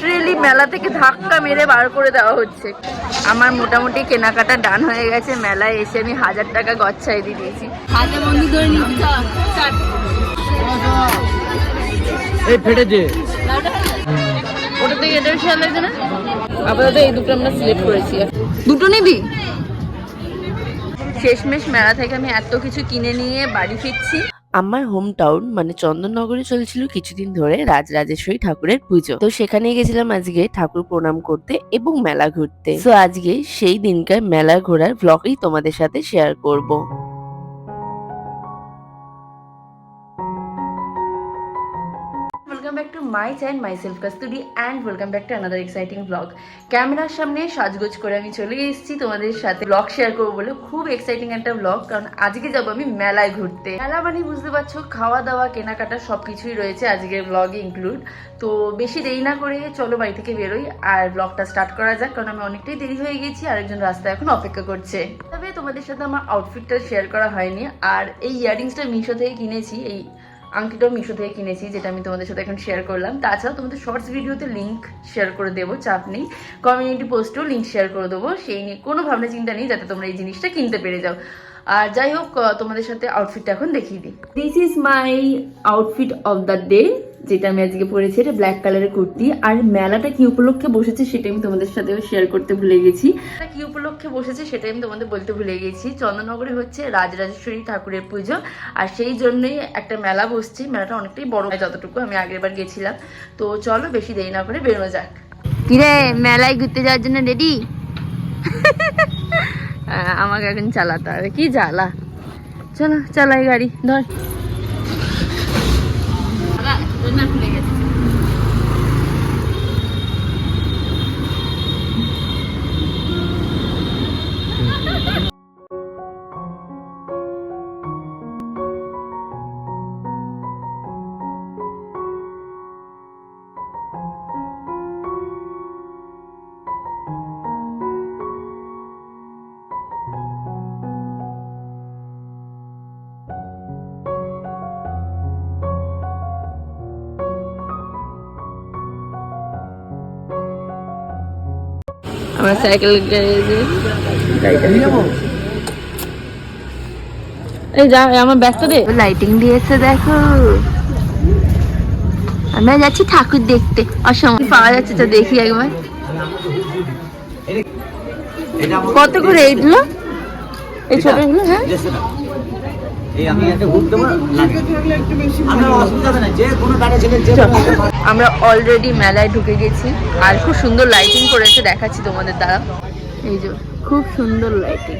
Literally মেলা থেকে ধাক্কা মেরে বার করে দেওয়া হচ্ছে। আমার মোটামুটি কেনাকাটা ডান হয়ে গেছে। মেলায় এসে আমি 1000 টাকা গচ্ছাই দিয়ে দিয়েছি। হাতে বন্ধু ধরে নিচ্ছি। এই ফেটেছে ওটা থেকে এটা খেয়াল লাগছে না। আপাতত এই দুটো আমরা সিলেক্ট করেছি। দুটো নিবি? শেষমেশ মেলা থেকে আমি এত কিছু কিনে নিয়ে বাড়ি ফিরছি। আমার হোম টাউন মানে চন্দননগরে চলছিল কিছুদিন ধরে রাজরাজেশ্বরী ঠাকুরের পুজো। তো সেখানে গেছিলাম আজকে ঠাকুর প্রণাম করতে এবং মেলা ঘুরতে। তো আজকে সেই দিনকার মেলা ঘোরার ব্লগই তোমাদের সাথে শেয়ার করব। Welcome back to my channel myself Kasturi and welcome back to another exciting blog. ক্যামেরার সামনে সাজগোজ করে আমি চলে এসেছি তোমাদের সাথে ব্লগ শেয়ার করবো বলে। খুব এক্সাইটিং একটা ব্লগ, কারণ আজকে যাবো আমি মেলায় ঘুরতে। মেলা মানে বুঝতে পারছো, খাওয়া দাওয়া কেনাকাটা সবকিছুই রয়েছে আজকের ব্লগে ইনক্লুড। তো বেশি দেরি না করে চলো বাড়ি থেকে বেরোই আর ব্লগটা স্টার্ট করা যাক, কারণ আমি অনেকটাই দেরি হয়ে গেছি। আরেকজন রাস্তায় এখন অপেক্ষা করছে। তবে তোমাদের সাথে আমার আউটফিটটা শেয়ার করা হয়নি। আর এই ইয়াররিংসটা মিশো থেকে কিনেছি, এই আংটিটাও মিশো থেকে কিনেছি, যেটা আমি তোমাদের সাথে এখন শেয়ার করলাম। তাছাড়াও তোমাদের শর্টস ভিডিওতে লিঙ্ক শেয়ার করে দেবো, চাপ নেই। কমিউনিটি পোস্টেও লিঙ্ক শেয়ার করে দেবো, সেই নিয়ে কোনো ভাবনা চিন্তা নেই, যাতে তোমরা এই জিনিসটা কিনতে পেরে যাও। আর যাই হোক, তোমাদের সাথে আউটফিটটা এখন দেখিয়ে দিই। This is my outfit of the day, যেটা আমি আজকে পরেছি। এটা ব্ল্যাক কালারের কুর্তি। আর মেলাটা কি উপলক্ষে বসেছে সেটা আমি তোমাদের সাথে শেয়ার করতে ভুলে গেছি। কি উপলক্ষে বসেছে সেটা আমি তোমাদের বলতে ভুলে গেছি। চন্দননগরে হচ্ছে রাজরাজেশ্বরী ঠাকুরের পুজো, আর সেই জন্যই একটা মেলা বসছে। মেলাটা অনেকটাই বড় হয় যতটুকু আমি আগের বার গেছিলাম। তো চলো বেশি দেরি না করে বেরোনো যাক। কিরে, মেলায় ঘুরতে যাওয়ার জন্য রেডি? আমাকে এখন চালাতে হবে, কি জ্বালা। চলো চালাই গাড়ি, ধর। খুলে গেছে। আমরা সাইকেল এই যা, আমার ব্যস্ত দে। লাইটিং দিয়েছে দেখো। আমরা যাচ্ছি ঠাকুর দেখতে। অসময় পাওয়া যাচ্ছে তো দেখি একবার। কত করে এইগুলো? এই ছোটগুলো? হ্যাঁ, আমরা অলরেডি মেলায় ঢুকে গেছি। আর খুব সুন্দর লাইটিং করেছে, দেখাচ্ছি তোমাদের দ্বারা। এই যে খুব সুন্দর লাইটিং।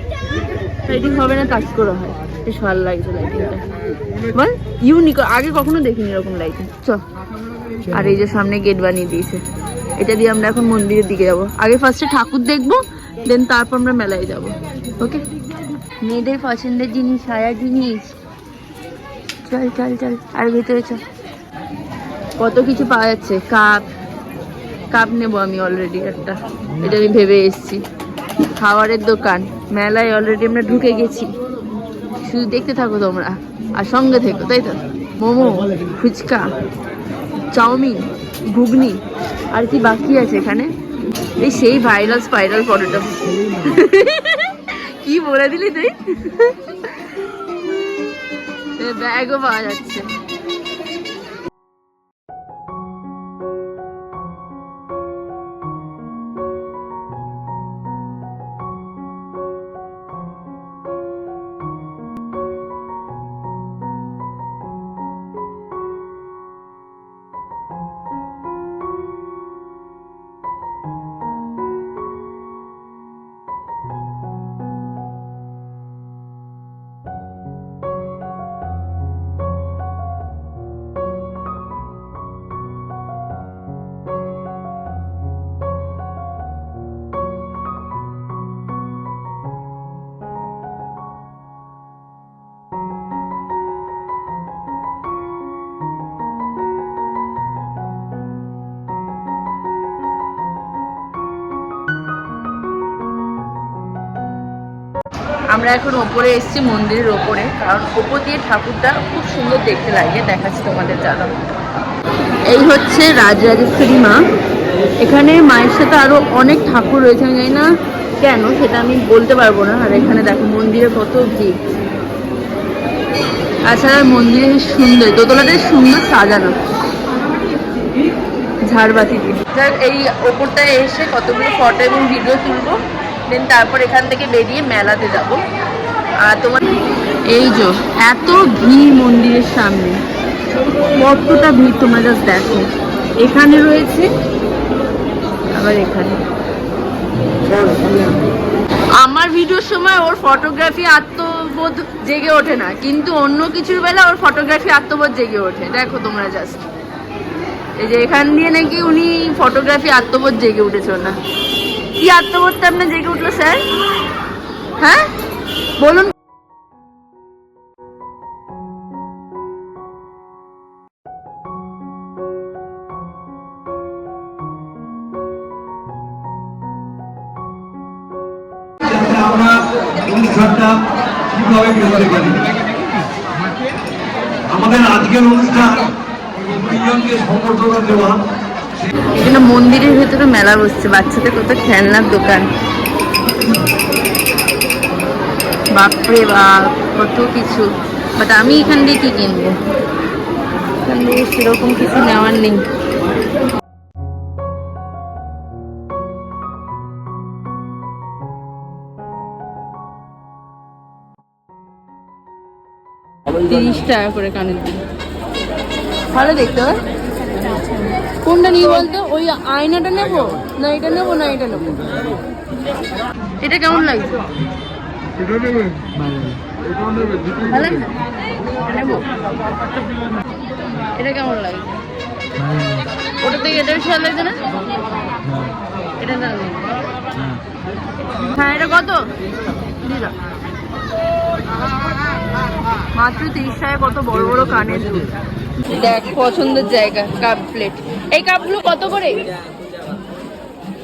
লাইটিং হবে না, কাজ করা হয়। বেশ ভালো লাগছে লাইটিংটা, বল ইউনিক। আগে কখনো দেখিনি এরকম লাইটিং। চল। আর এই যে সামনে গেট বানিয়ে দিয়েছে, এটা দিয়ে আমরা এখন মন্দিরের দিকে যাবো। আগে ফার্স্টে ঠাকুর দেখবো, দেন তারপর আমরা মেলায় যাব। ওকে, মেয়েদের পছন্দের জিনিস, সারা জিনিস। চল চল চল, আর ভেতরে চল। কত কিছু পাওয়া যাচ্ছে। কাপ নেবো আমি অলরেডি একটা, এটা আমি ভেবে এসেছি। খাবারের দোকান, মেলায় অলরেডি আমরা ঢুকে গেছি। শুধু দেখতে থাকো তোমরা আর সঙ্গে থেকো, তাই তো। মোমো, ফুচকা, চাউমিন, ঘুগনি, আর কি বাকি আছে এখানে? এই সেই ভাইরাল স্পাইরাল পটেটো। কি বলে দিলি তুই? ব্যাগও পাওয়া যাচ্ছে। আমরা এখন ওপরে এসেছি, মন্দিরের ওপরে, কারণ ওপর দিয়ে ঠাকুরটা খুব সুন্দর দেখতে লাগে। দেখাচ্ছি তোমাদের জানো। এই হচ্ছে রাজরাজেশ্বরী মা। এখানে মায়ের সাথে আরো অনেক ঠাকুর রয়েছে, আমি জানি না কেন সেটা আমি বলতে পারবো না। আর এখানে দেখো মন্দিরে কত ভিড়। আচ্ছা মন্দিরে সুন্দর, দোতলাটা সুন্দর সাজানো ঝাড়বাতি দিয়ে। এই ওপরটায় এসে কতগুলো ফটো এবং ভিডিও তুলবো, দেন তারপর এখান থেকে বেরিয়ে মেলাতে যাব। আর তোমার এই যে এত ভিড় মন্দিরের সামনে, কতটা ভিড় তোমরা জাস্ট দেখো। এখানে রয়েছে আবার এখানে। আমার ভিডিওর সময় ওর ফটোগ্রাফি আত্মবোধ জেগে ওঠে না, কিন্তু অন্য কিছুর বেলা ওর ফটোগ্রাফি আত্মবোধ জেগে ওঠে। দেখো তোমরা জাস্ট, এই যে এখান দিয়ে নাকি উনি ফটোগ্রাফি আত্মবোধ জেগে উঠেছে না। কি আত্মবোধটা আপনার জেগে উঠলো স্যার? হ্যাঁ বলুন। আমরা অনুষ্ঠানটা কিভাবে করতে পারি। আমাদের আজকের অনুষ্ঠান দুইজনকে সম্বর্ধনা দেওয়া। এখানে মন্দিরের ভেতরে মেলা বসছে, বাচ্চাদের কত খেলনার দোকান, বাপরে বাপ কত কিছু। বাট আমি এখান দিয়ে কি কিনবো, এখান দিয়ে সেরকম কিছু নেওয়ার নেই। ৳30 করে কানের দুল, ভালো দেখতে হয়। কোনটা নিয়ে বলতো? ওই আয়নাটা নেবো না এটা নেবো না এটা নেবো? এটা কেমন লাগছে? ভালো লাগছে? নেবো। এটা কেমন লাগছে? ওটা থেকে এটা বেশি ভালো লাগছে না? এটা না নেই। হ্যাঁ এটা কত দিদা? মাত্র ৳30 কত বড় বড় কানের দুল। দেখ পছন্দের জায়গা, কাপ প্লেট। এই কাপগুলো কত করে?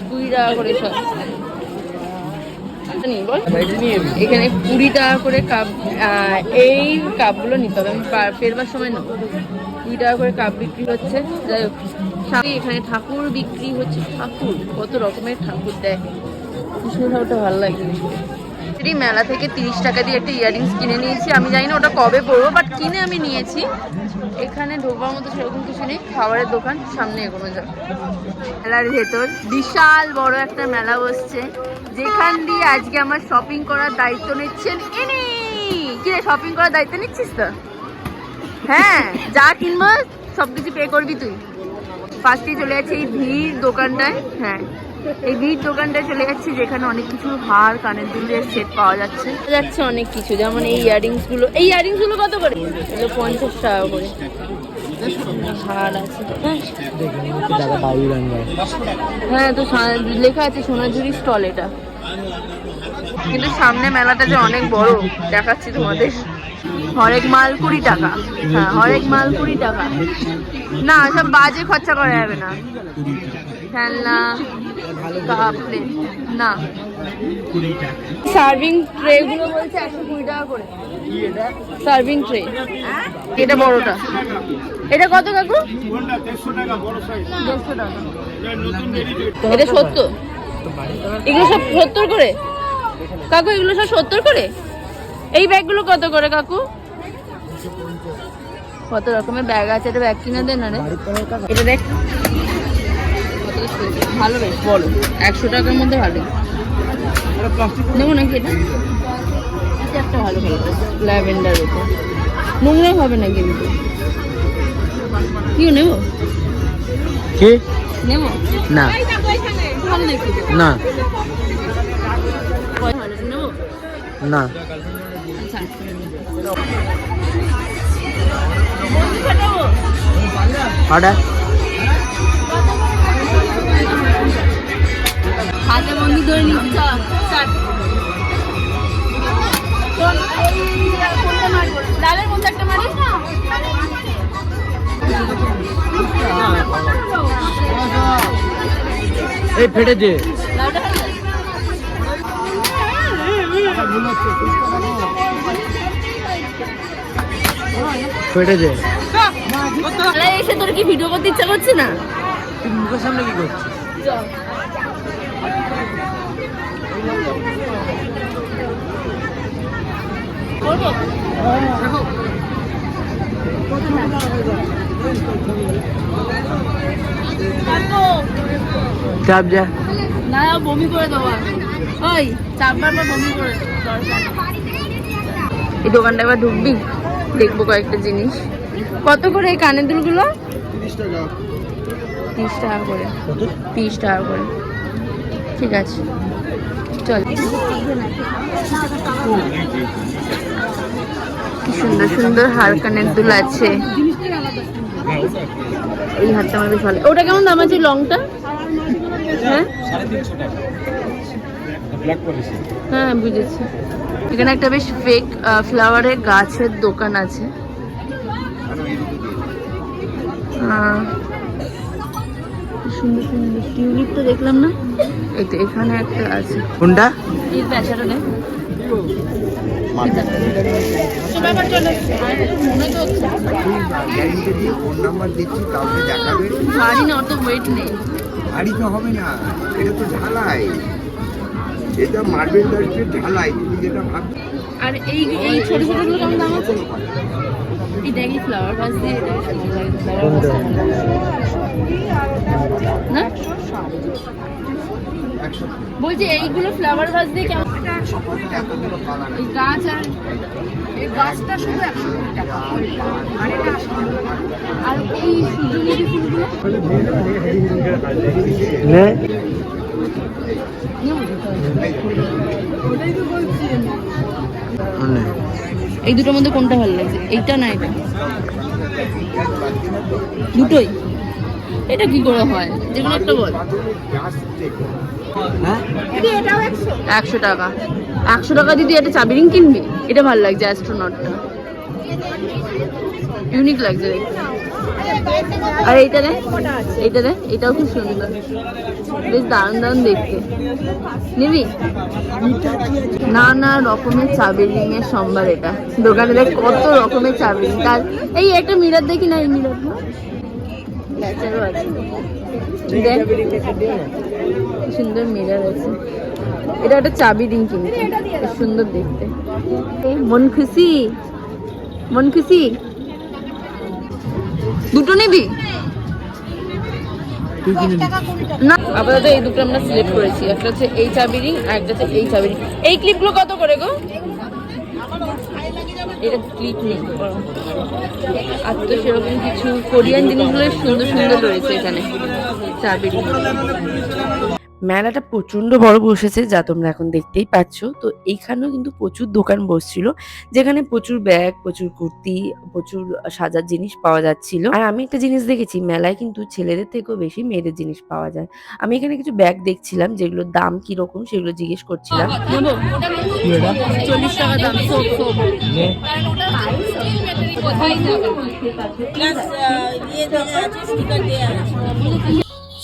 ৳20 করে সব। বল এখানে ৳20 করে কাপ। এই কাপগুলো নিতে হবে, আমি ফেরবার সময় নেবো। ৳20 করে কাপ বিক্রি হচ্ছে। যাই হোক, এখানে ঠাকুর বিক্রি হচ্ছে। ঠাকুর কত রকমের ঠাকুর, দেখ কৃষ্ণ ঠাকুরটা ভালো লাগে। মেলা থেকে ৳30 দিয়ে একটা ইয়াররিংস কিনে নিয়েছি। আমি জানি না ওটা কবে পরবো, বাট কিনে আমি নিয়েছি। এখানে ঢোকার মতো সেরকম কিছু নেই, খাবারের দোকান সামনে এগোনো যাবে। মেলার ভেতর বিশাল বড় একটা মেলা বসছে, যেখান দিয়ে আজকে আমার শপিং করার দায়িত্ব নিচ্ছেন ইনি। কি রে, শপিং করার দায়িত্ব নিচ্ছিস তো? হ্যাঁ, যা কিনবো সবকিছু পে করবি তুই। ফার্স্টে চলে যাচ্ছে এই ভিড় দোকানটায়। হ্যাঁ, এই ভিড় দোকানটায় চলে যাচ্ছে, যেখানে অনেক কিছু হার কানের দুলের সেট পাওয়া যাচ্ছে। অনেক কিছু, যেমন এই ইয়াররিংস গুলো। এই ইয়াররিংস গুলো কত করে? এগুলো ৳50 করে। হার আছে, হ্যাঁ তো লেখা আছে সোনাঝুরি স্টল এটা। কিন্তু সামনে মেলাটা যে অনেক বড়, দেখাচ্ছি তোমাদের। হরেক মাল ৳20। হ্যাঁ হরেক মাল ৳20। না সব বাজে খরচা করা যাবে না। খেলনা, কাপ প্লেট না। সার্ভিং ট্রে গুলো বলছে ৳120 করে। সার্ভিং ট্রে, এটা বড়টা। এটা কত কাকু? ৳150। এটা 70। এগুলো সব 70 করে কাকু? এগুলো সব 70 করে? এই ব্যাগগুলো কত করে কাকু? কত রকমের ব্যাগ আছে, এটা ব্যাগ কিনে দেন না রে। এটা দেখ ভালো, বেশ বড়, ৳100 মধ্যে ভালো। নেবো নাকি এটা? এটা একটা ভালো কালার, ল্যাভেন্ডার উপর। নোংরা হবে না কিন্তু। কি নেবো? কি নেবো না ভালো দেখি না নেবো না। আচ্ছা অর্ডার হাতে বন্ধু ধরে নিচ্ছি। লালের মধ্যে একটা মারি। এই ফেটেছে। ফেটেছে। এসে তোর কি ভিডিও করতে ইচ্ছা করছে না? তুই মুখের সামনে কি করছিস? চাপ যা না বমি করে দেবো ওই চাপবার পর বমি করে এই দোকানটা এবার ঢুকবি, দেখবো কয়েকটা জিনিস। কত করে এই কানের দুলগুলো? 30 টাকা করে। 30 টাকা করে, ঠিক আছে চল। কি সুন্দর সুন্দর হার কানের দুল আছে। এই হারটা আমার বেশ ভালো। ওটা কেমন দাম আছে লংটা? হ্যাঁ হ্যাঁ বুঝেছি। এখানে একটা বেশ ফেক ফ্লাওয়ারের গাছের দোকান আছে। সুন্দর সুন্দর টিউলিপ তো দেখলাম না, এই তো এখানে একটা আছে। কোনটা? এই প্যাচাটা নেই ভারী না, অত ওয়েট নেই। ভারী তো হবে না, এটা তো ঢালাই, এটা মার্বেল টাইপের ঢালাই, তুমি যেটা ভাবছো। আর এই এই ছোট ছোটগুলো কেমন দাম আছে? এই দেখি ফ্লাওয়ার ভাস দিয়ে না বলছি, এইগুলো ফ্লাওয়ার ভাস দিয়ে কেমন? এই গাছ আর এই গাছটা শুধু 120 টাকা, আর এই সূর্যমুখী ফুলগুলো এই দুটোর মধ্যে কোনটা ভালো লাগছে? এইটা না এটা? দুটোই। এটা কি করে হয়? যেগুলো একটা বল। 100 টাকা। 100 টাকা দিয়ে তুই একটা চাবি রিং কিনবি? এটা ভালো লাগছে, অ্যাস্ট্রোনটটা ইউনিক লাগছে দেখতে। আর এইটা রে, এইটা রে, এটাও খুব সুন্দর, বেশ দারুণ দারুণ দেখতে। নিবি? নানা রকমের চাবি রিং এর সম্ভার। এটা দোকানে দেখ কত রকমের চাবি রিং। তার এই একটা মিরর দেখি না, এই মিরর সুন্দর মিরর আছে। এটা একটা চাবি রিং কিনতে, সুন্দর দেখতে। মন খুশি, মন খুশি। দুটো নিবি না? আপাতত এই দুটো আমরা সিলেক্ট করেছি। একটা হচ্ছে এই চাবি রিং আর একটা হচ্ছে এই চাবি রিং। এই ক্লিপগুলো কত করে গো? এটা ক্লিপ নেই আর তো সেরকম কিছু। কোরিয়ান জিনিসগুলো সুন্দর সুন্দর রয়েছে এখানে চাবি রিং। মেলাটা প্রচন্ড বড় বসেছে, যা তোমরা এখন দেখতেই পাচ্ছ। তো এইখানেও কিন্তু প্রচুর দোকান বসছিল, যেখানে প্রচুর ব্যাগ, প্রচুর কুর্তি, প্রচুর সাজার জিনিস পাওয়া যাচ্ছিল। আর আমি একটা জিনিস দেখেছি, মেলায় কিন্তু ছেলেদের থেকেও বেশি মেয়েদের জিনিস পাওয়া যায়। আমি এখানে কিছু ব্যাগ দেখছিলাম, যেগুলোর দাম কিরকম সেগুলো জিজ্ঞেস করছিলাম। 40 টাকা দাম।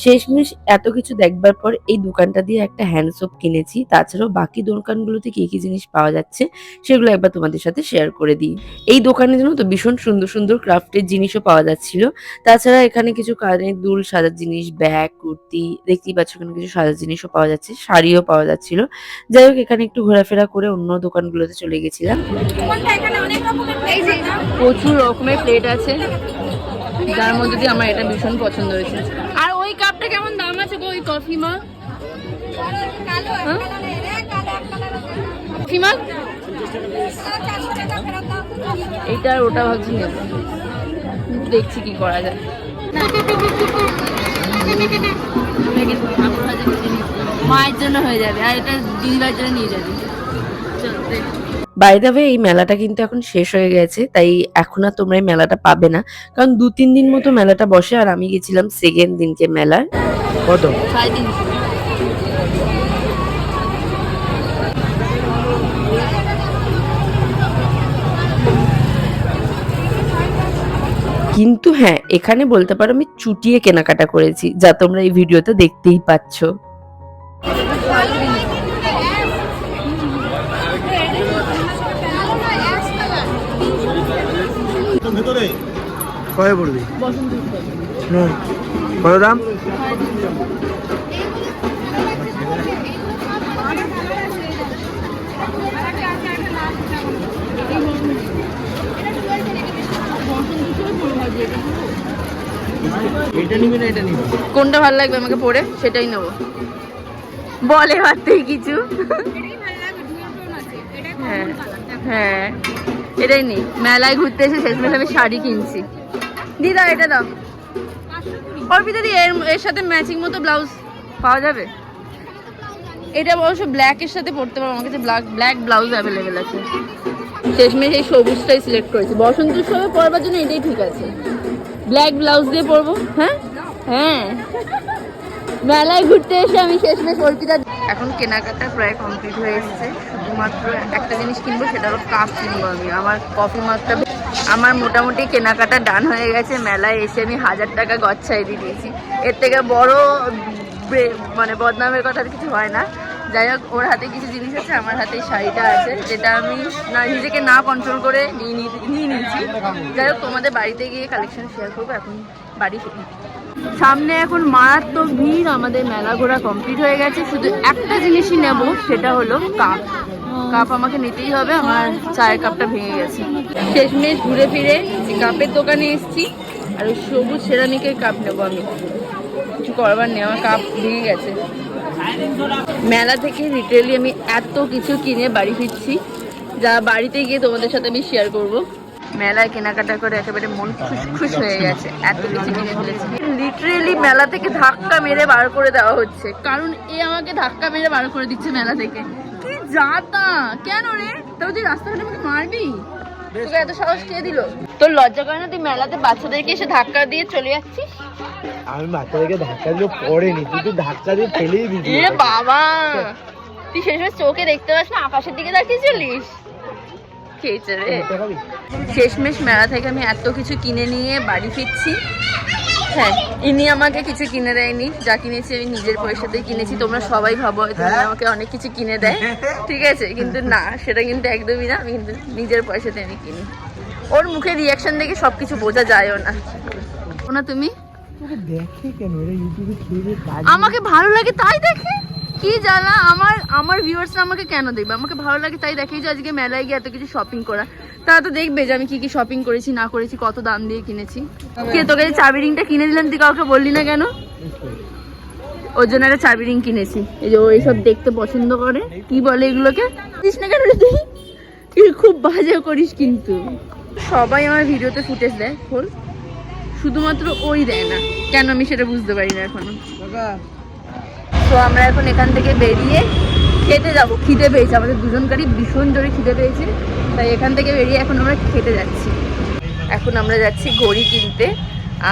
শেষমেশ এত কিছু দেখবার পর এই দোকানটা দিয়ে একটা হ্যান্ড সোপ কিনেছি। তাছাড়াও বাকি দোকানগুলোতে কি কি জিনিস পাওয়া যাচ্ছে সেগুলো একবার তোমাদের সাথে শেয়ার করে দিই। এই দোকানে যেন তো ভীষণ সুন্দর সুন্দর ক্রাফটের জিনিসও পাওয়া যাচ্ছিল। তাছাড়া এখানে কিছু কানের দুল, সাজার জিনিস, ব্যাগ, কুর্তি, দেখতেই পাচ্ছ এখানে কিছু সাজার জিনিসও পাওয়া যাচ্ছে, শাড়িও পাওয়া যাচ্ছিল। যাই হোক, এখানে একটু ঘোরাফেরা করে অন্য দোকানগুলোতে চলে গেছিলাম। প্রচুর রকমের প্লেট আছে, যার মধ্যে দিয়ে আমার এটা ভীষণ পছন্দ হয়েছে। আর ওই কাপটা কেমন দাম আছে গো? ওই কফি মগ, কফি মগ এইটা আর ওটা ভাবছি নেব, দেখছি কি করা যায়। মায়ের জন্য হয়ে যাবে আর এটা দিদিভাইয়ের জন্য নিয়ে যাবে। বাই দ্য ওয়ে, এই মেলাটা কিন্তু এখন শেষ হয়ে গেছে, তাই এখন আর তোমরা এই মেলাটা পাবে না, কারণ 2-3 দিন মতো মেলাটা বসে। আর আমি গেছিলাম সেকেন্ড দিনকে মেলার। কত? 350। কিন্তু হ্যাঁ, এখানে বলতে পারো আমি চুটিয়ে কেনাকাটা করেছি, যা তোমরা এই ভিডিওতে দেখতেই পাচ্ছ। কয় পড়বি? কত দাম? এটা নিবি না এটা নিবি? কোনটা ভালো লাগবে আমাকে পরে সেটাই নেবো। বলে ভাবতেই কিছু। হ্যাঁ হ্যাঁ এটাই নেই। মেলায় ঘুরতে এসে শেষমেশ আমি শাড়ি কিনছি। দিদা এটা দাও। অর্পিতা দি এর সাথে ম্যাচিং মতো ব্লাউজ পাওয়া যাবে? এটা অবশ্য ব্ল্যাকের সাথে পরতে পারবো, আমার কাছে ব্ল্যাক ব্লাউজ অ্যাভেলেবেল আছে। শেষমেশ এই সবুজটাই সিলেক্ট করেছি, বসন্ত উৎসবে পরবার জন্য এটাই ঠিক আছে। ব্ল্যাক ব্লাউজ দিয়ে পরবো। হ্যাঁ হ্যাঁ মেলায় ঘুরতে এসে আমি শেষমেশ অর্পিতা। এখন কেনাকাটা প্রায় কমপ্লিট হয়ে এসেছে, শুধুমাত্র একটা জিনিস কিনবো, সেটা হলো কাপ কিনবো আমি। আমার কফি মাগটা আমার মোটামুটি কেনাকাটা ডান হয়ে গেছে। মেলায় এসে আমি 1000 টাকা গচ্ছাই দিয়ে দিয়েছি। এর থেকে বড় মানে বদনামের কথা কিছু হয় না। যাই হোক, ওর হাতে কিছু জিনিস আছে, আমার হাতে শাড়িটা আছে, যেটা আমি নিজেকে না কন্ট্রোল করে নিয়ে নিয়েছি। যাই হোক, তোমাদের বাড়িতে গিয়ে কালেকশন শেয়ার করবো। এখন বাড়ি ফিরি। সামনে এখন মারাত্মক ভিড়। আমাদের মেলা ঘোরা কমপ্লিট হয়ে গেছে, শুধু একটা জিনিসই নেব, সেটা হলো কাপ। কাপ আমাকে নিতেই হবে, আমার চায়ের কাপটা ভেঙে গেছে। শেষমেশ ঘুরে ফিরে কাপের দোকানে এসেছি, আর ওই সবুজ সেরামিকের কাপ নেবো আমি। কিছু করবার নেই, আমার কাপ ভেঙে গেছে। মেলা থেকে লিটারালি আমি এত কিছু কিনে বাড়ি ফিরছি, যা বাড়িতে গিয়ে তোমাদের সাথে আমি শেয়ার করব। মেলায় কেনাকাটা করে একেবারে মন খুশ হয়ে গেছে, এত কিছু কিনে ফেলেছি। লিটারালি মেলা থেকে ধাক্কা মেরে বার করে দেওয়া হচ্ছে, কারণ এ আমাকে ধাক্কা মেরে বার করে দিচ্ছে মেলা থেকে। কি যাতা, কেন রে? তবে তুই রাস্তাঘাটে আমাকে মারবি? তোকে এত সাহস কে দিল? তোর লজ্জা করে না তুই মেলাতে বাচ্চাদেরকে এসে ধাক্কা দিয়ে চলে যাচ্ছিস? আমি বাচ্চাদেরকে ধাক্কা দিয়ে পড়েনি, তুই তো ধাক্কা দিয়ে ফেলেই দিবি। এ বাবা, তুই শেষমেশ চোখে দেখতে পাস না, আকাশের দিকে তাকিয়ে চলিস। খেয়েছে রে। শেষমেশ মেলা থেকে আমি এত কিছু কিনে নিয়ে বাড়ি ফিরছি। হ্যাঁ, ইনি আমাকে কিছু কিনে দেয়নি, যা কিনেছি আমি নিজের পয়সাতেই কিনেছি। তোমরা সবাই ভাবো হয়তো আমাকে অনেক কিছু কিনে দেয়, ঠিক আছে, কিন্তু না, সেটা কিন্তু একদমই না। আমি কিন্তু নিজের পয়সাতে আমি কিনি। ওর মুখের রিয়াকশন দেখে সবকিছু বোঝা যায়ও না। না তুমি দেখে কেন এরা ইউটিউবে খেয়ে আমাকে ভালো লাগে তাই দেখে? কি জানা, আমার ভিউয়ার্সরা আমাকে কেন দেখবে? আমাকে ভালো লাগে তাই দেখে যে আজকে মেলায় গিয়ে এত কিছু শপিং করা। তারা তো দেখবে যে আমি কি কি শপিং করেছি না করেছি, কত দাম দিয়ে কিনেছি। কে তোকে যে চাবি রিংটা কিনে দিলাম, তুই কাউকে বললি না কেন? ওর জন্য একটা চাবি রিং কিনেছি। এই যে ও এইসব দেখতে পছন্দ করে। কি বলে এগুলোকে? দিস না কেন তুই? খুব বাজে করিস কিন্তু। সবাই আমার ভিডিওতে ফুটেজ দেয়, খোল, শুধুমাত্র ওই দেয় না কেন, আমি সেটা বুঝতে পারি না এখনো। তো আমরা এখন এখান থেকে বেরিয়ে খেতে যাবো। খিদে পেয়েছে আমাদের দুজনকারই, ভীষণ জোরে খিদে পেয়েছে, তাই এখান থেকে বেরিয়ে এখন আমরা খেতে যাচ্ছি। এখন আমরা যাচ্ছি ঘড়ি কিনতে।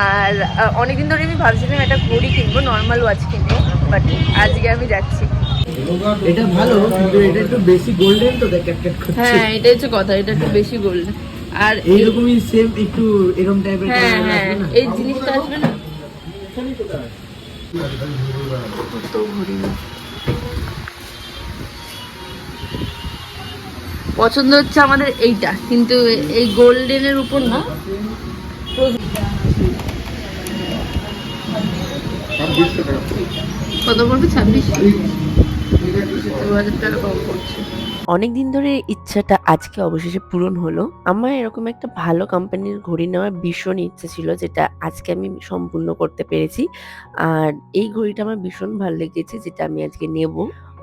আর অনেকদিন ধরে আমি ভাবছিলাম একটা ঘড়ি কিনবো, নর্মাল ওয়াচ কিনবো, বাট আজকে আমি যাচ্ছি। এটা ভালো, কিন্তু এটা একটু বেশি গোল্ডেন তো দেখ ক্যাপচার করছে। হ্যাঁ, এটা হচ্ছে কথা, এটা একটু বেশি গোল্ডেন। আর এইরকমই সেম একটু এরকম টাইপের। হ্যাঁ হ্যাঁ, এই জিনিসটা আসবে না। পছন্দ হচ্ছে আমাদের এইটা, কিন্তু এই গোল্ডেনের উপর না। কত পড়বে? 26,000 টাকা কম পড়ছে। অনেকদিন ধরে ইচ্ছাটা আজকে অবশেষে পূরণ হলো। আমার এরকম একটা ভালো কোম্পানির ঘড়ি নেওয়ার ভীষণ ইচ্ছা ছিল, যেটা আজকে আমি সম্পূর্ণ করতে পেরেছি। আর এই ঘড়িটা আমার ভীষণ ভালো লেগেছে, যেটা আমি আজকে নেব।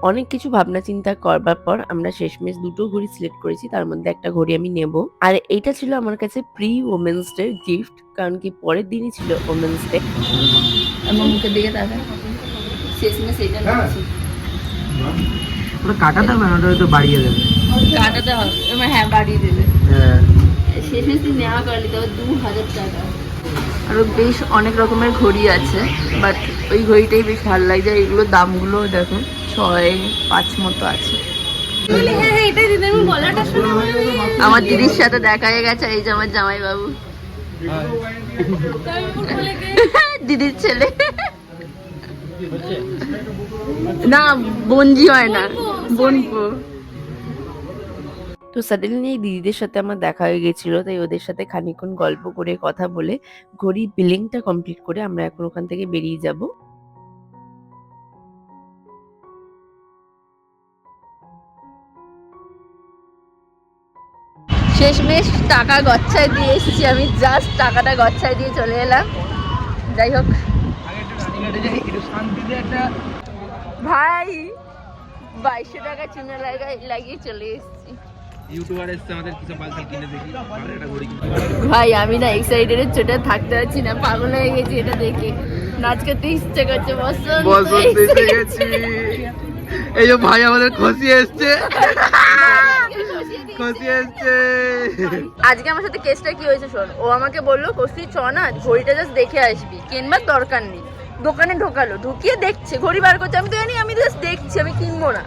অনেক কিছু ভাবনা চিন্তা করবার পর আমরা শেষমেশ দুটো ঘড়ি সিলেক্ট করেছি, তার মধ্যে একটা ঘড়ি আমি নেব। আর এইটা ছিল আমার কাছে প্রি ওমেন্স ডে গিফট, কারণ কি পরের দিনই ছিল ওমেন্স ডে। আমার মুখের দিকে তাকায়, শেষমেশ এইটা নিয়েছি। ওটা কাটাতে হবে না, ওটা হয়তো বাড়িয়ে দেবে। কাটাতে হবে, হ্যাঁ বাড়িয়ে দেবে। হ্যাঁ, শেষমেশ তুই নেওয়া করলি, তবে 2000 টাকা। আরো বেশ অনেক রকমের ঘড়ি আছে, বাট ওই ঘড়িটাই বেশ ভালো লাগছে। এগুলোর দামগুলো দেখো 6-5 মতো আছে। আমার দিদির সাথে দেখা হয়ে গেছে, এই যে আমার জামাই বাবু, দিদির ছেলে। না, বোনজি হয় না, বোনপো। তো সাডেনলি এই দিদিদের সাথে আমার দেখা হয়ে গেছিল, তাই ওদের সাথে খানিকক্ষণ গল্প করে কথা বলে ঘড়ি বিলিংটা কমপ্লিট করে আমরা এখন ওখান থেকে বেরিয়ে যাব। শেষমেশ টাকা গচ্ছায় দিয়ে এসেছি আমি, জাস্ট টাকাটা গচ্ছায় দিয়ে চলে এলাম। যাই হোক আগে একটু রানীঘাটে যাই, একটু শান্তিতে একটা ভাই 2200 টাকা চুনা লাগিয়ে চলে এসেছি। ইউটিউবার এসছে আমাদের কিছু বালতি কিনে দেখি, ভালো একটা ঘড়ি কিনে। ভাই আমি না এক্সাইটেড চোটে থাকতে পারছি না, পাগল হয়ে গেছি এটা দেখে। নাচ করতে ইচ্ছে করছে, বসন্ত এসে গেছে। এই যে ভাই আমাদের খুশি এসছে, খুশি এসছে। আজকে আমার সাথে কেসটা কি হয়েছে শোন, ও আমাকে বললো কস্তি চ না ঘড়িটা জাস্ট দেখে আসবি, কিনবার দরকার নেই। দোকানে ঢোকালো, ঢুকিয়ে দেখছে ঘড়ি বার করছে, আমি তো জানি, আমি জাস্ট দেখছি, আমি কিনবো না।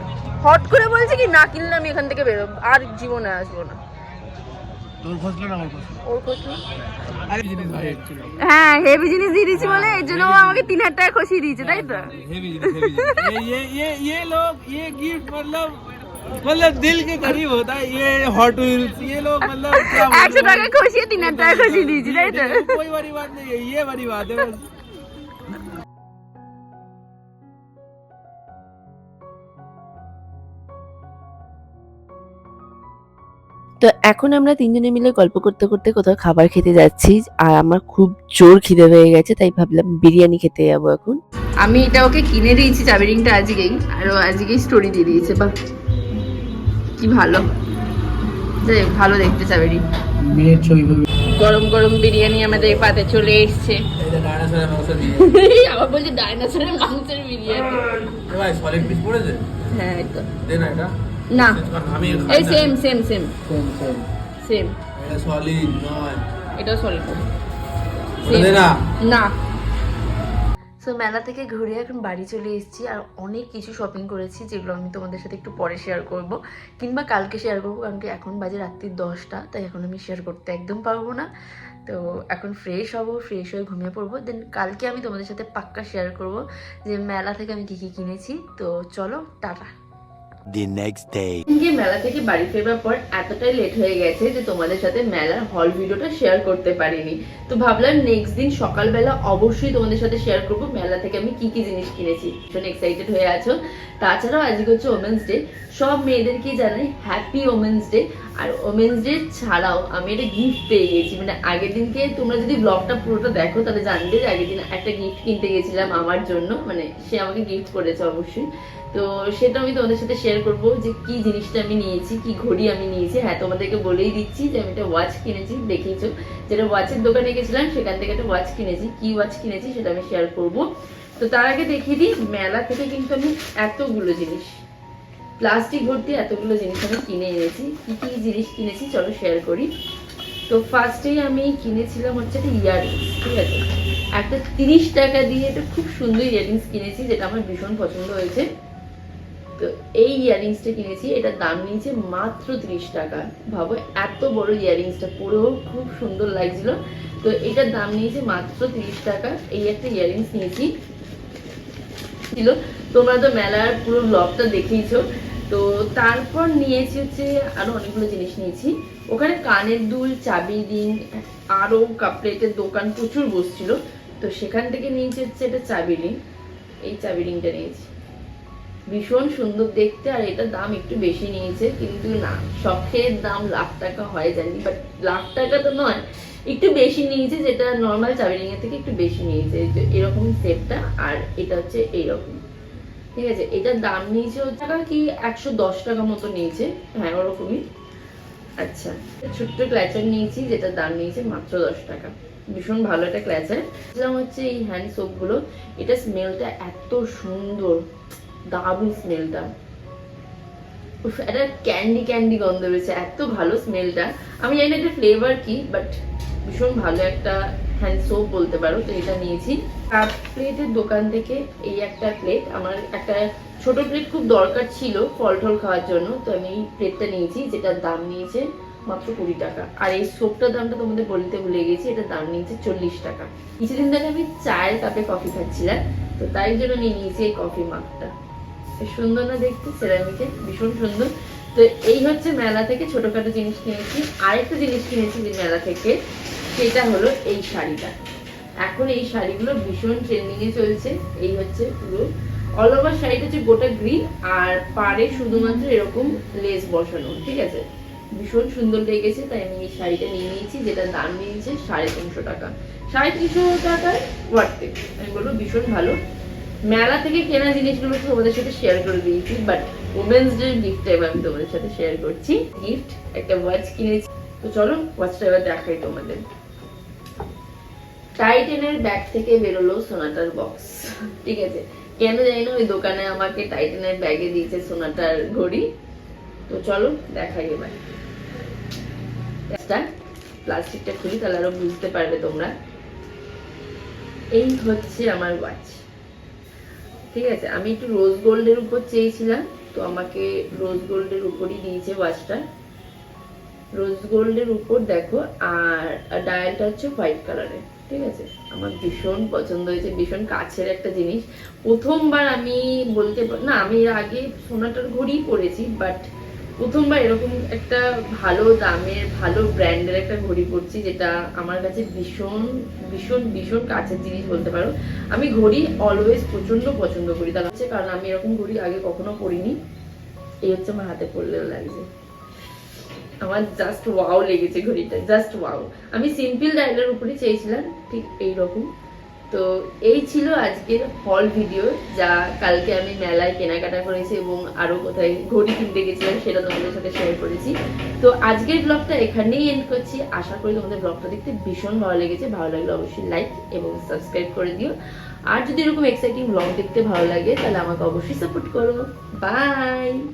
হট করে বলছে কি না কিনলে আমি এখান থেকে বেরোবো, আর জীবনে আসবো না। তোর খসলো না আমার খসলো? ওর খসলো। আরে জিনিস ভাই অ্যাকচুয়ালি হ্যাঁ হেভি জিনিস দিয়ে দিয়েছি বলে এর জন্য ও আমাকে 3000 টাকা খসিয়ে দিয়েছে, তাই তো? हेवी ये लोग ये गिफ्ट मतलब दिल के करीब होता है। ये हॉट व्हील्स ये लोग मतलब क्या 100 টাকা খসিয়ে 3000 টাকা খসিয়ে দিয়েছি, তাই তো? कोई बड़ी बात नहीं है, ये बड़ी बात है बस। তো এখন আমরা তিনজনে মিলে গল্প করতে করতে কোথাও খাবার খেতে যাচ্ছি, আর আমার খুব জোর খিদে পেয়ে গেছে, তাই ভাবলাম বিরিয়ানি খেতে যাবো এখন। আমি এটা ওকে কিনে দিয়েছি চাবি রিংটা আজকেই, আর ও আজকেই স্টোরি দিয়ে দিয়েছে। বাহ কি ভালো, যাই হোক, ভালো দেখতে চাবি রিং। মেয়ের ছবি হবে। গরম গরম বিরিয়ানি আমাদের পাতে চলে এসছে। এটা ডাইনোসরের মাংস দিয়ে। আবার বলছে ডাইনোসরের মাংসের বিরিয়ানি। এ ভাই সলিড পিস পড়েছে? হ্যাঁ এই তো। দে না এটা। না আমি এই সেম সেম সেম সেম, এটা সলিড নয়। এটাও সলিড দে না। না। সো মেলা থেকে ঘুরে এখন বাড়ি চলে এসেছি, আর অনেক কিছু শপিং করেছি যেগুলো আমি তোমাদের সাথে একটু পরে শেয়ার করব, কিংবা কালকে শেয়ার করবো, কারণ কি এখন বাজে রাত্রি 10টা, তাই এখন আমি শেয়ার করতে একদম পারবো না। তো এখন ফ্রেশ হব, ফ্রেশ হয়ে ঘুমিয়ে পড়বো, দেন কালকে আমি তোমাদের সাথে পাক্কা শেয়ার করব যে মেলা থেকে আমি কী কী কিনেছি। তো চলো টাটা। The next day. গিয়ে মেলা থেকে বাড়ি ফেরার পর এতটাই লেট হয়ে গেছে যে তোমাদের সাথে মেলার হল ভিডিওটা শেয়ার করতে পারিনি। তো ভাবলাম নেক্সট দিন সকালবেলা অবশ্যই তোমাদের সাথে শেয়ার করবো মেলা থেকে আমি কি কি জিনিস কিনেছি। ভীষণ এক্সাইটেড হয়ে আছো। তাছাড়াও আজকে হচ্ছে ওমেন্স ডে, সব মেয়েদেরকেই জানাই হ্যাপি ওমেন্স ডে। আর ওমেন্স ডে ছাড়াও আমি একটা গিফট পেয়ে গেছি, মানে আগের দিনকে তোমরা যদি ব্লগটা পুরোটা দেখো তাহলে জানবে যে আগের দিন একটা গিফট কিনতে গেছিলাম আমার জন্য, মানে সে আমাকে গিফট করেছে অবশ্যই। তো সেটা আমি তোমাদের সাথে শেয়ার করবো যে কি জিনিসটা আমি নিয়েছি, কি ঘড়ি আমি নিয়েছি। হ্যাঁ তোমাদেরকে বলেই দিচ্ছি যে আমি একটা ওয়াচ কিনেছি, দেখেইছো, যেটা ওয়াচের দোকানে গেছিলাম সেখান থেকে একটা ওয়াচ কিনেছি। কি ওয়াচ কিনেছি সেটা আমি শেয়ার করবো। তো তার আগে দেখিয়ে দিই, মেলা থেকে কিন্তু আমি এতগুলো জিনিস, প্লাস্টিক ভর্তি এতগুলো জিনিস আমি কিনে এনেছি। কি কি জিনিস কিনেছি চলো শেয়ার করি। তো ফার্স্টেই আমি কিনেছিলাম হচ্ছে একটা ইয়াররিংস, ঠিক আছে, একটা 30 টাকা দিয়ে একটা খুব সুন্দর ইয়াররিংস কিনেছি, যেটা আমার ভীষণ পছন্দ হয়েছে। তো এই ইয়াররিংসটা কিনেছি, এটার দাম নিয়েছে মাত্র 30 টাকা। ভাবো এত বড় ইয়াররিংসটা, পরেও খুব সুন্দর লাগছিল। তো এটার দাম নিয়েছে মাত্র 30 টাকা। এই একটা ইয়াররিংস নিয়েছি ছিল, তোমরা তো মেলার পুরো ব্লগটা দেখেইছো। তো তারপর নিয়েছি হচ্ছে আরো অনেকগুলো জিনিস নিয়েছি। ওখানে কানের দুল, চাবি রিং, আরো কাপড়ের দোকান প্রচুর বসছিল। তো সেখান থেকে নিয়েছি হচ্ছে এটা চাবি রিং। এই চাবি রিংটা নিয়েছি, ভীষণ সুন্দর দেখতে, আর এটার দাম একটু বেশি নিয়েছে, কিন্তু না, শখের দাম লাখ টাকা হয় জানি, বাট লাখ টাকা তো নয়, একটু বেশি নিয়েছে, যেটা নর্মাল চাবি রিং এর থেকে একটু বেশি নিয়েছে। এরকম সেটটা, আর এটা হচ্ছে এইরকম, ঠিক আছে। এটার দাম নিয়েছে টাকা কি 110 টাকা মতো নিয়েছে, হ্যাঁ ওরকমই। আচ্ছা, ছোট্ট ক্ল্যাচার নিয়েছি, যেটার দাম নিয়েছে মাত্র 10 টাকা। ভীষণ ভালো একটা ক্ল্যাচার। হচ্ছে এই হ্যান্ড সোপ গুলো, এটা স্মেলটা এত সুন্দর, দারুণ স্মেলটা, একটা ক্যান্ডি ক্যান্ডি গন্ধ রয়েছে, এত ভালো স্মেলটা। আমি জানি না এটা ফ্লেভার কি, বাট ভীষণ ভালো একটা হ্যান্ড সোপ বলতে পারো। তো এটা নিয়েছি। কাপ প্লেটের দোকান থেকে এই একটা প্লেট, আমার একটা ছোট প্লেট খুব দরকার ছিল ফল টল খাওয়ার জন্য, তো আমি এই প্লেটটা নিয়েছি, যেটার দাম নিয়েছে মাত্র 20 টাকা। আর এই সোপটার দামটা তোমাদের বলতে ভুলে গেছি, এটার দাম নিয়েছে 40 টাকা। কিছুদিন ধরে আমি চায়ের কাপে কফি খাচ্ছিলাম, তো তাই জন্য নিয়ে নিয়েছি এই কফি মাগটা। সুন্দর না দেখতে, সেরামিকে, ভীষণ সুন্দর। তো এই হচ্ছে মেলা থেকে ছোটখাটো জিনিস কিনেছি। আরেকটা জিনিস কিনেছি যে মেলা থেকে, সেটা হলো এই শাড়িটা। এখন এই শাড়িগুলো ভীষণ ট্রেন্ডিং এ চলছে। এই হচ্ছে পুরো অল ওভার শাড়িটা হচ্ছে গোটা গ্রিন, আর পাড়ে শুধুমাত্র এরকম লেস বসানো, ঠিক আছে। ভীষণ সুন্দর লেগেছে, তাই আমি এই শাড়িটা নিয়ে নিয়েছি, যেটা দাম নিয়েছে 350 টাকা। 350 টাকায় ওয়ার্থ ইট, আমি বলবো ভীষণ ভালো। মেলা থেকে কেনা জিনিসগুলো তো তোমাদের সাথে শেয়ার করে দিয়েছি, বাট উমেন্স ডে গিফটটা এবার আমি তোমাদের সাথে শেয়ার করছি। গিফট একটা ওয়াচ কিনেছি, তো চলো ওয়াচটা এবার দেখাই তোমাদের। টাইটেনের ব্যাগ থেকে বেরোলো সোনাটার বক্স, ঠিক আছে, কেন জানি না ওই দোকানে আমাকে টাইটেনের ব্যাগে দিয়েছে সোনাটার ঘড়ি। তো চলো দেখাই এবার। প্লাস্টিকটা খুলি, তাহলে আরো বুঝতে পারবে তোমরা। এই হচ্ছে আমার ওয়াচ, ঠিক আছে। আমি একটু রোজ গোল্ডের উপর চেয়েছিলাম, তো আমাকে রোজ গোল্ডের উপরই দিয়েছে ওয়াচটা। রোজ গোল্ডের উপর দেখো, আর ডায়ালটা হচ্ছে হোয়াইট কালারের, ঠিক আছে। আমার ভীষণ পছন্দ হয়েছে, ভীষণ কাছের একটা জিনিস। প্রথমবার আমি বলতে না, আমি এর আগে সোনাটার ঘড়ি পরেছি, বাট প্রথমবার এরকম একটা ভালো দামের ভালো ব্র্যান্ডের একটা ঘড়ি পরছি, যেটা আমার কাছে ভীষণ ভীষণ ভীষণ কাছের জিনিস বলতে পারো। আমি ঘড়ি অলওয়েজ প্রচন্ড পছন্দ করি, তার হচ্ছে কারণ আমি এরকম ঘড়ি আগে কখনো পরিনি। এই হচ্ছে আমার হাতে পরলেও লাগছে, আমার জাস্ট ওয়াও লেগেছে ঘড়িটা, জাস্ট ওয়াও। আমি সিম্পল ডায়ালের উপরে চেয়েছিলাম, ঠিক এইরকম। তো এই ছিল আজকের হল ভিডিও, যা কালকে আমি মেলায় কেনাকাটা করেছি এবং আরো কোথায় ঘড়ি কিনতে গেছিলাম, সেটা তোমাদের সাথে শেয়ার করেছি। তো আজকের ব্লগটা এখানেই এন্ড করছি। আশা করি তোমাদের ব্লগটা দেখতে ভীষণ ভালো লেগেছে। ভালো লাগলে অবশ্যই লাইক এবং সাবস্ক্রাইব করে দিও। আর যদি এরকম এক্সাইটিং ব্লগ দেখতে ভালো লাগে, তাহলে আমাকে অবশ্যই সাপোর্ট করো। বাই।